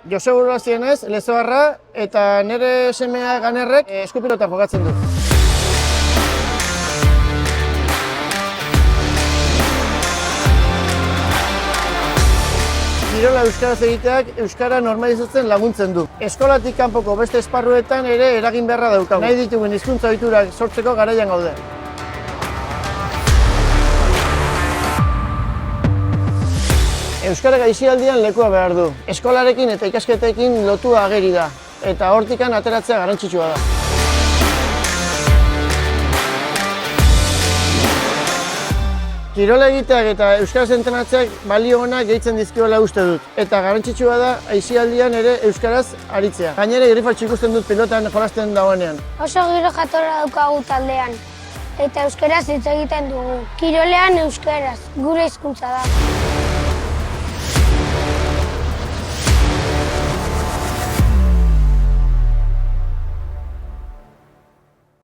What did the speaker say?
Joseba Urbazienez, Lezoarra eta nire semea Ganerrek eskupilota jokatzen du. Kirola euskaraz egiteak euskara normalizatzen laguntzen du. Eskolatik kanpoko beste esparruetan ere eragin beharra daukagu. Nahi ditugun hizkuntza ohiturak sortzeko garaian gaude. Euskarak aisialdian lekua behar du. Eskolarekin eta ikasketekin lotua ageri da, eta hortikan ateratzea garrantzitsua da. Kirola egiteak eta euskaraz entrenatzeak balio ona gehitzen dizkiola uste dut, eta garrantzitsua da aisialdian ere euskaraz aritzea. Gainera irrifartsu ikusten dut pilotan jolasten dagoenean. Oso giro jatorra daukagu taldean, eta euskaraz hitz egiten dugu. Kirolean euskaraz, gure hizkuntza da.